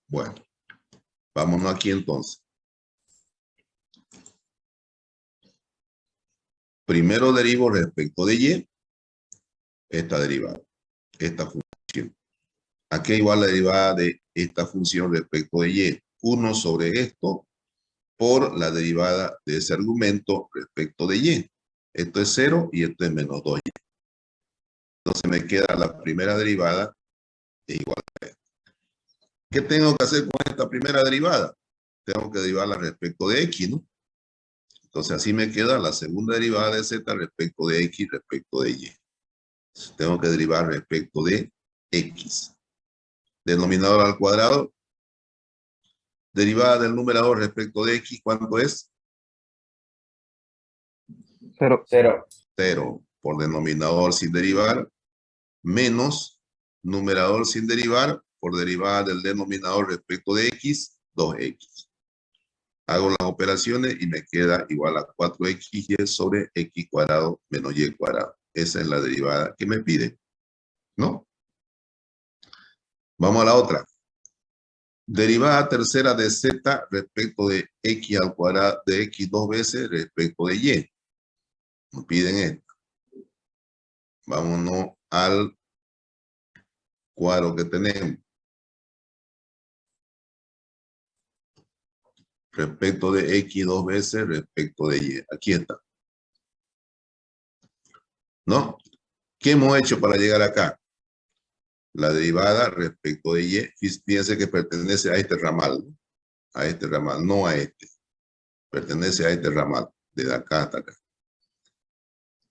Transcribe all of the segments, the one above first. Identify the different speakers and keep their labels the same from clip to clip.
Speaker 1: Bueno, vámonos aquí entonces. Primero derivo respecto de y esta derivada, esta función. ¿A qué igual la derivada de esta función respecto de y? 1 sobre esto por la derivada de ese argumento respecto de y. Esto es 0 y esto es menos 2y. Entonces me queda la primera derivada igual a esto. ¿Qué tengo que hacer con esta primera derivada? Tengo que derivarla respecto de x, ¿no? Entonces así me queda la segunda derivada de z respecto de x respecto de y. Entonces, tengo que derivar respecto de x. Denominador al cuadrado. Derivada del numerador respecto de x, ¿cuánto es?
Speaker 2: 0.
Speaker 1: 0 por denominador sin derivar, menos numerador sin derivar por derivada del denominador respecto de x, 2x. Hago las operaciones y me queda igual a 4xy sobre x cuadrado menos y cuadrado. Esa es la derivada que me pide, ¿no? Vamos a la otra. Derivada tercera de z respecto de x al cuadrado de x 2 veces respecto de y. Nos piden esto. Vámonos al cuadro que tenemos. Respecto de x 2 veces respecto de y. Aquí está. ¿No? ¿Qué hemos hecho para llegar acá? La derivada respecto de y. Fíjense que pertenece a este ramal. ¿No? A este ramal, no a este. Pertenece a este ramal. Desde acá hasta acá.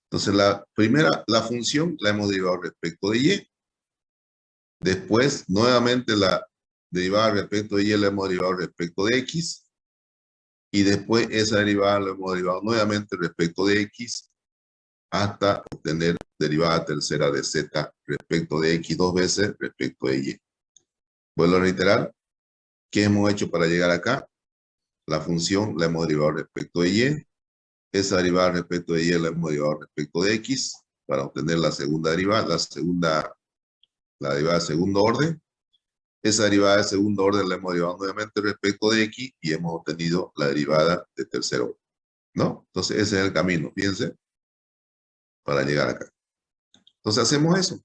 Speaker 1: Entonces la primera, la función la hemos derivado respecto de y. Después, nuevamente la derivada respecto de y la hemos derivado respecto de x. Y después esa derivada la hemos derivado nuevamente respecto de x hasta obtener derivada tercera de z respecto de x 2 veces respecto de y. Vuelvo a reiterar, ¿qué hemos hecho para llegar acá? La función la hemos derivado respecto de y. Esa derivada respecto de y la hemos derivado respecto de x para obtener la segunda derivada, la derivada de segundo orden. Esa derivada de segundo orden la hemos derivado nuevamente respecto de x y hemos obtenido la derivada de tercer orden, ¿no? Entonces ese es el camino, fíjense, para llegar acá. Entonces hacemos eso.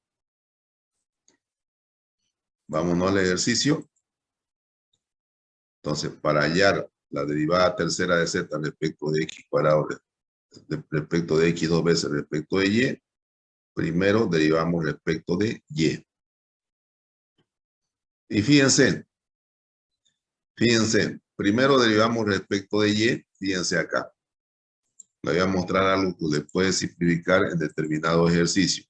Speaker 1: Vámonos al ejercicio. Entonces, para hallar la derivada tercera de z respecto de x cuadrado respecto de x 2 veces respecto de y, primero derivamos respecto de y. Y fíjense, primero derivamos respecto de y, fíjense acá. Le voy a mostrar algo que le puede simplificar en determinado ejercicio.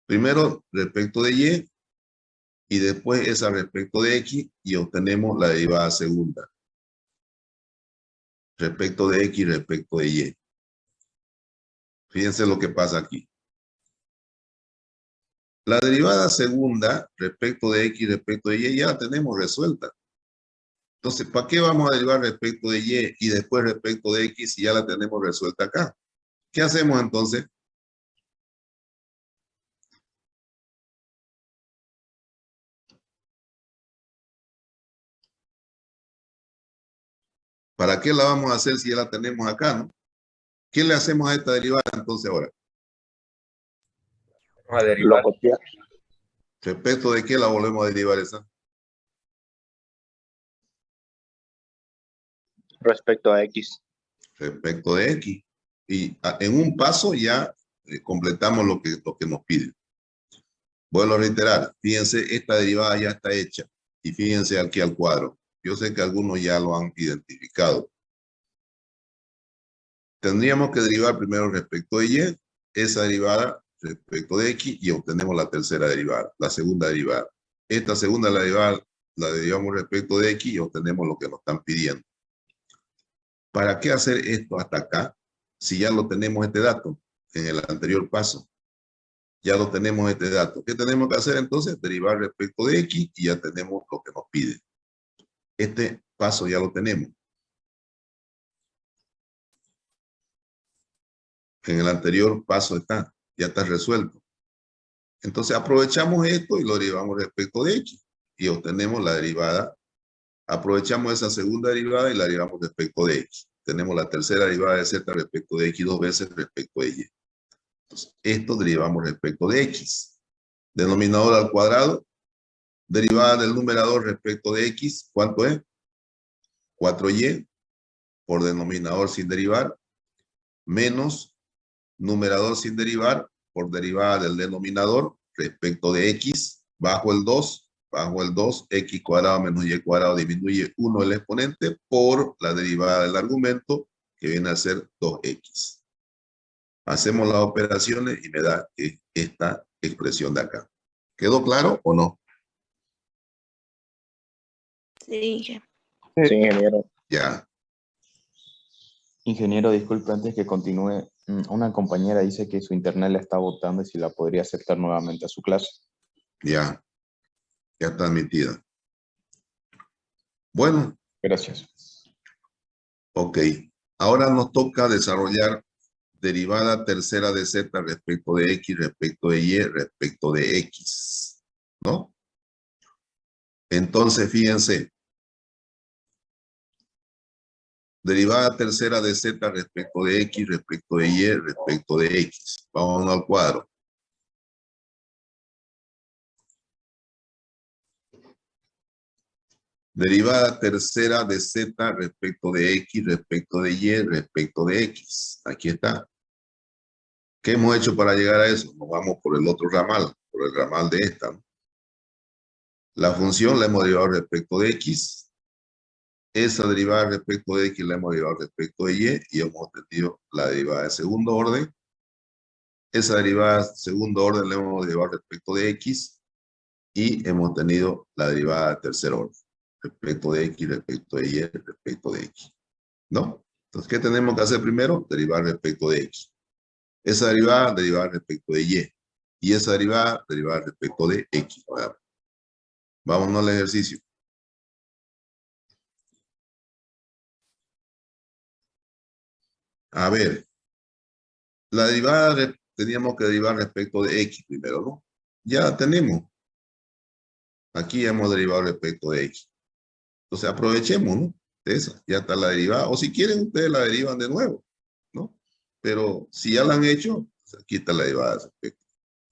Speaker 1: Primero respecto de y después esa respecto de x y obtenemos la derivada segunda. Respecto de x respecto de y. Fíjense lo que pasa aquí. La derivada segunda respecto de x respecto de y ya la tenemos resuelta. Entonces, ¿para qué vamos a derivar respecto de y después respecto de x si ya la tenemos resuelta acá? ¿Qué hacemos entonces? ¿Para qué la vamos a hacer si ya la tenemos acá, no? ¿Qué le hacemos a esta derivada entonces ahora?
Speaker 2: A derivar.
Speaker 1: ¿Respecto de qué la volvemos a derivar esa?
Speaker 2: Respecto a x.
Speaker 1: Respecto de x. Y en un paso ya completamos lo que nos piden. Vuelvo a reiterar, fíjense, esta derivada ya está hecha. Y fíjense aquí al cuadro. Yo sé que algunos ya lo han identificado. Tendríamos que derivar primero respecto de y, esa derivada respecto de x y obtenemos la tercera derivada, la segunda derivada. Esta segunda derivada la derivamos respecto de x y obtenemos lo que nos están pidiendo. ¿Para qué hacer esto hasta acá? Si ya lo tenemos este dato en el anterior paso. Ya lo tenemos este dato. ¿Qué tenemos que hacer entonces? Derivar respecto de x y ya tenemos lo que nos pide. Este paso ya lo tenemos. En el anterior paso está, ya está resuelto. Entonces aprovechamos esto y lo derivamos respecto de x. y obtenemos la derivada. Aprovechamos esa segunda derivada y la derivamos respecto de x. Tenemos la tercera derivada de z respecto de x 2 veces respecto de y. Entonces, esto derivamos respecto de x. Denominador al cuadrado. Derivada del numerador respecto de x. ¿Cuánto es? 4y por denominador sin derivar. Menos numerador sin derivar por derivada del denominador respecto de x bajo el 2, x cuadrado menos y cuadrado disminuye 1 el exponente por la derivada del argumento que viene a ser 2x. Hacemos las operaciones y me da esta expresión de acá. ¿Quedó claro o no?
Speaker 2: Sí, ingeniero.
Speaker 1: Ya.
Speaker 3: Ingeniero, disculpe, antes que continúe, una compañera dice que su internet la está botando y si la podría aceptar nuevamente a su clase.
Speaker 1: Ya está admitida. Bueno.
Speaker 3: Gracias.
Speaker 1: Ok. Ahora nos toca desarrollar derivada tercera de z respecto de x, respecto de y, respecto de x. ¿No? Entonces, fíjense. Derivada tercera de z respecto de x, respecto de y, respecto de x. Vamos al cuadro. Derivada tercera de z respecto de x, respecto de y, respecto de x. Aquí está. ¿Qué hemos hecho para llegar a eso? Nos vamos por el otro ramal, por el ramal de esta, ¿no? La función la hemos derivado respecto de x. Esa derivada respecto de x la hemos derivado respecto de y hemos obtenido la derivada de segundo orden. Esa derivada de segundo orden la hemos derivado respecto de x y hemos tenido la derivada de tercer orden. Respecto de x, respecto de y, respecto de x. ¿No? Entonces, ¿qué tenemos que hacer primero? Derivar respecto de x. Esa derivada, derivar respecto de y. Y esa derivada, derivar respecto de x. Vámonos al ejercicio. A ver. La derivada teníamos que derivar respecto de x primero, ¿no? Ya la tenemos. Aquí hemos derivado respecto de x. Entonces aprovechemos, ¿no? De esa. Ya está la derivada. O si quieren, ustedes la derivan de nuevo, ¿no? Pero si ya la han hecho, pues aquí está la derivada respecto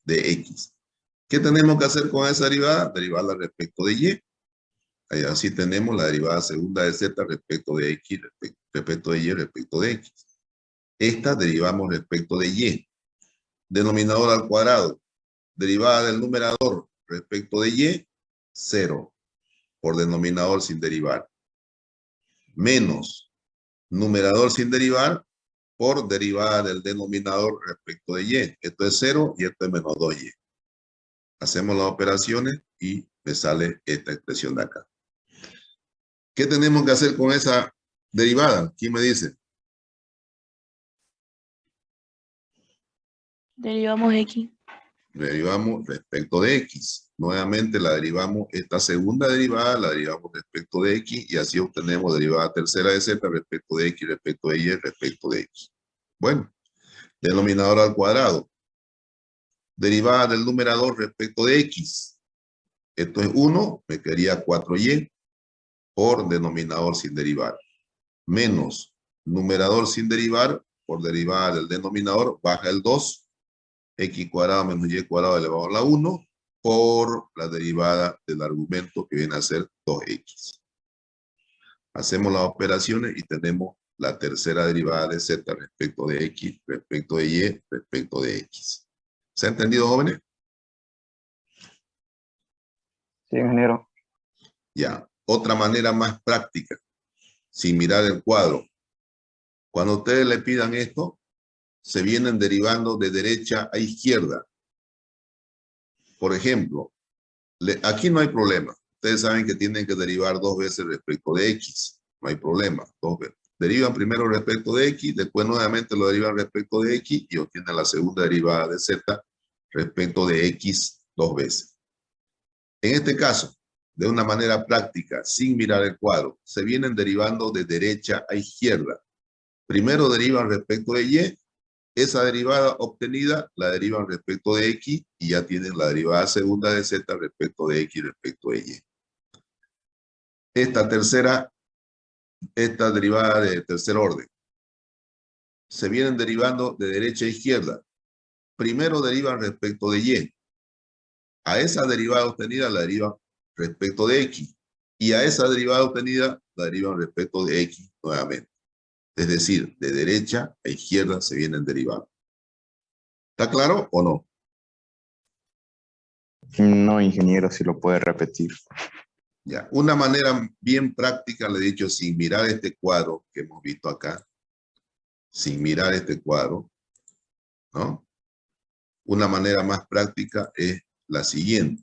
Speaker 1: de x. ¿Qué tenemos que hacer con esa derivada? Derivarla respecto de y. Ahí así tenemos la derivada segunda de z respecto de x, respecto de y, respecto de x. Esta derivamos respecto de y. Denominador al cuadrado. Derivada del numerador respecto de y, 0. Por denominador sin derivar. Menos numerador sin derivar por derivada del denominador respecto de y. Esto es 0 y esto es menos 2y. Hacemos las operaciones y me sale esta expresión de acá. ¿Qué tenemos que hacer con esa derivada? ¿Quién me dice?
Speaker 2: Derivamos x.
Speaker 1: Derivamos respecto de x. Nuevamente la derivamos, esta segunda derivada la derivamos respecto de x y así obtenemos derivada tercera de z respecto de x, respecto de y, respecto de x. Bueno, denominador al cuadrado. Derivada del numerador respecto de x. Esto es 1, me quedaría 4y por denominador sin derivar. Menos numerador sin derivar por derivada del denominador, baja el 2. X cuadrado menos y cuadrado elevado a la 1 por la derivada del argumento que viene a ser 2x. Hacemos las operaciones y tenemos la tercera derivada de z respecto de x, respecto de y, respecto de x. ¿Se ha entendido, jóvenes?
Speaker 2: Sí, ingeniero.
Speaker 1: Ya. Otra manera más práctica, sin mirar el cuadro. Cuando ustedes le pidan esto, se vienen derivando de derecha a izquierda. Por ejemplo, aquí no hay problema. Ustedes saben que tienen que derivar 2 veces respecto de x. No hay problema. 2 veces. Derivan primero respecto de x, después nuevamente lo derivan respecto de x y obtienen la segunda derivada de z respecto de x 2 veces. En este caso, de una manera práctica, sin mirar el cuadro, se vienen derivando de derecha a izquierda. Primero derivan respecto de y. Esa derivada obtenida la derivan respecto de x y ya tienen la derivada segunda de z respecto de x respecto de y. esta derivada de tercer orden. Se vienen derivando de derecha a izquierda. Primero derivan respecto de y. A esa derivada obtenida la derivan respecto de x. Y a esa derivada obtenida la derivan respecto de x nuevamente. Es decir, de derecha a izquierda se vienen derivando. ¿Está claro o no?
Speaker 3: No, ingeniero, si lo puede repetir.
Speaker 1: Ya. Una manera bien práctica, le he dicho, sin mirar este cuadro que hemos visto acá, sin mirar este cuadro, ¿no? Una manera más práctica es la siguiente.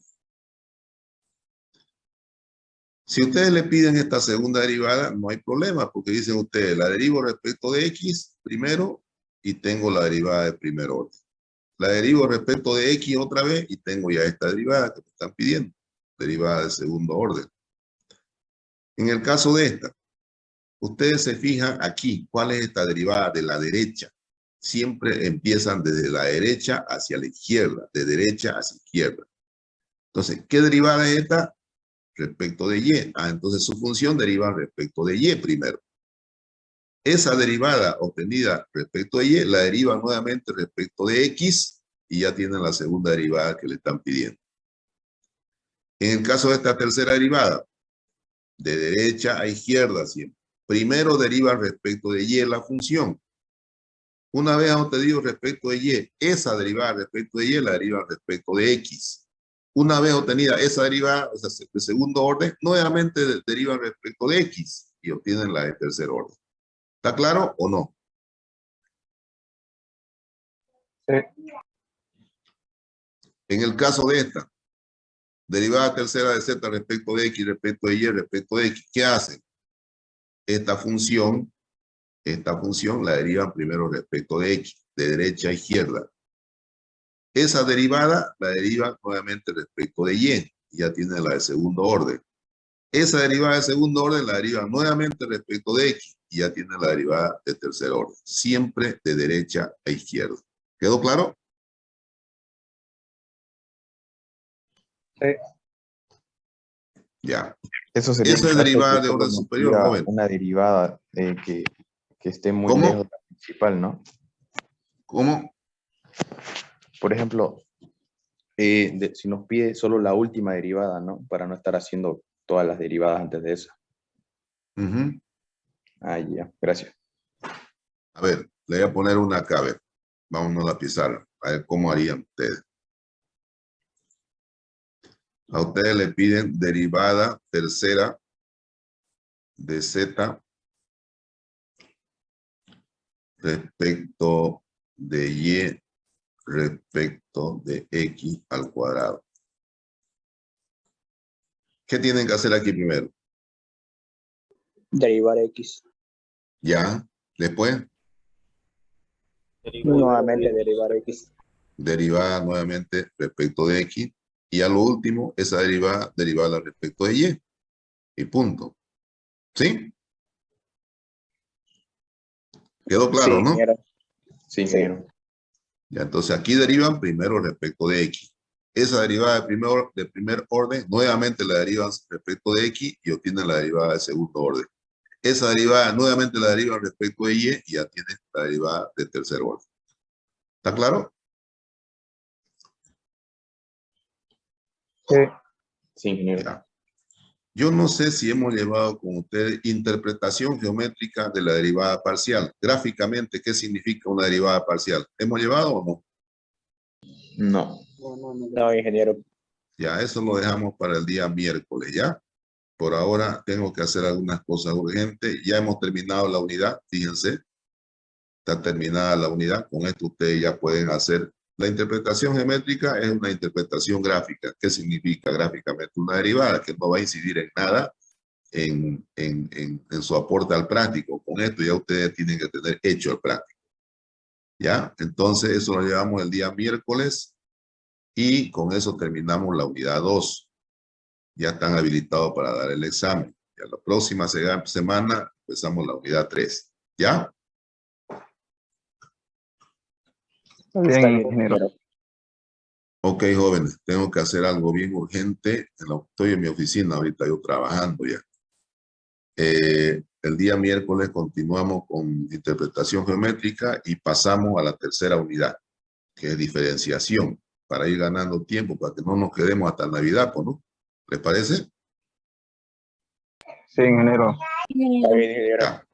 Speaker 1: Si ustedes le piden esta segunda derivada, no hay problema, porque dicen ustedes, la derivo respecto de x primero y tengo la derivada de primer orden. La derivo respecto de x otra vez y tengo ya esta derivada que me están pidiendo, derivada de segundo orden. En el caso de esta, ustedes se fijan aquí, ¿cuál es esta derivada de la derecha? Siempre empiezan desde la derecha hacia la izquierda, de derecha hacia izquierda. Entonces, ¿qué derivada es esta? Respecto de y. Entonces su función deriva respecto de y primero. Esa derivada obtenida respecto de y, la deriva nuevamente respecto de x y ya tienen la segunda derivada que le están pidiendo. En el caso de esta tercera derivada, de derecha a izquierda siempre. Primero deriva respecto de y la función. Una vez obtenido respecto de y, esa derivada respecto de y la deriva respecto de x. Una vez obtenida esa derivada, o sea, de segundo orden, nuevamente derivan respecto de x y obtienen la de tercer orden. ¿Está claro o no?
Speaker 2: Sí.
Speaker 1: En el caso de esta, derivada tercera de z respecto de x, respecto de y, respecto de x, ¿qué hacen? Esta función la derivan primero respecto de x, de derecha a izquierda. Esa derivada la derivan nuevamente respecto de y, ya tiene la de segundo orden. Esa derivada de segundo orden la derivan nuevamente respecto de x, y ya tiene la derivada de tercer orden. Siempre de derecha a izquierda. ¿Quedó claro?
Speaker 2: Sí.
Speaker 1: Ya.
Speaker 3: Eso sería
Speaker 1: Esa es
Speaker 3: en caso
Speaker 1: derivada
Speaker 3: que
Speaker 1: de
Speaker 3: solo
Speaker 1: orden
Speaker 3: nos
Speaker 1: superior,
Speaker 3: pida
Speaker 1: joven.
Speaker 3: una derivada que esté muy
Speaker 1: ¿Cómo?
Speaker 3: lejos de la principal, ¿no?
Speaker 1: ¿Cómo?
Speaker 3: Por ejemplo, si nos pide solo la última derivada, ¿no? Para no estar haciendo todas las derivadas antes de esa.
Speaker 1: Uh-huh.
Speaker 3: Ah, ya, gracias.
Speaker 1: A ver, le voy a poner una acá, a ver. Vámonos a la pizarra, a ver cómo harían ustedes. A ustedes le piden derivada tercera de z respecto de y respecto de x al cuadrado. ¿Qué tienen que hacer aquí primero?
Speaker 4: Derivar X.
Speaker 1: Ya. Después,
Speaker 4: Nuevamente derivar X.
Speaker 1: derivada nuevamente respecto de x. Y a lo último, esa derivada, derivarla respecto de y. Y punto. ¿Sí? ¿Quedó claro,
Speaker 4: Sí,
Speaker 1: no?
Speaker 4: ingeniero.
Speaker 3: Sí, ingeniero.
Speaker 1: Ya, entonces aquí derivan primero respecto de x. Esa derivada de primer orden, nuevamente la derivan respecto de x y obtienen la derivada de segundo orden. Esa derivada nuevamente la derivan respecto de y ya tienen la derivada de tercer orden. ¿Está claro?
Speaker 2: Sí.
Speaker 3: Sí, ingeniero.
Speaker 1: Ya. Yo no sé si hemos llevado con ustedes interpretación geométrica de la derivada parcial. Gráficamente, ¿qué significa una derivada parcial? ¿Hemos llevado o no?
Speaker 3: No.
Speaker 4: No, ingeniero.
Speaker 1: Ya, eso lo dejamos para el día miércoles, ¿ya? Por ahora tengo que hacer algunas cosas urgentes. Ya hemos terminado la unidad, fíjense. Está terminada la unidad. Con esto ustedes ya pueden hacer. La interpretación geométrica es una interpretación gráfica. ¿Qué significa gráficamente? Una derivada que no va a incidir en nada en su aporte al práctico. Con esto ya ustedes tienen que tener hecho el práctico. ¿Ya? Entonces eso lo llevamos el día miércoles y con eso terminamos la unidad 2. Ya están habilitados para dar el examen. Ya la próxima semana empezamos la unidad 3. ¿Ya?
Speaker 2: Está bien, ingeniero.
Speaker 1: Ok, jóvenes, tengo que hacer algo bien urgente. Estoy en mi oficina ahorita, yo trabajando ya. El día miércoles continuamos con interpretación geométrica y pasamos a la tercera unidad, que es diferenciación, para ir ganando tiempo, para que no nos quedemos hasta Navidad, pues, ¿no? ¿Les parece?
Speaker 2: Sí, ingeniero.
Speaker 4: Está bien, ingeniero.
Speaker 1: Ya.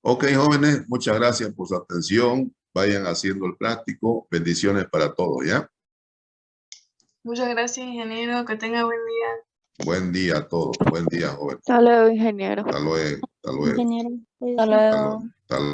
Speaker 1: Ok, jóvenes, muchas gracias por su atención. Vayan haciendo el práctico. Bendiciones para todos, ¿ya?
Speaker 5: Muchas gracias, ingeniero. Que tenga buen día.
Speaker 1: Buen día a todos. Buen día, jóvenes.
Speaker 6: Hasta luego, ingeniero.
Speaker 1: Hasta luego. Hasta luego.
Speaker 6: Ingeniero.
Speaker 5: Hasta luego.
Speaker 1: Hasta luego.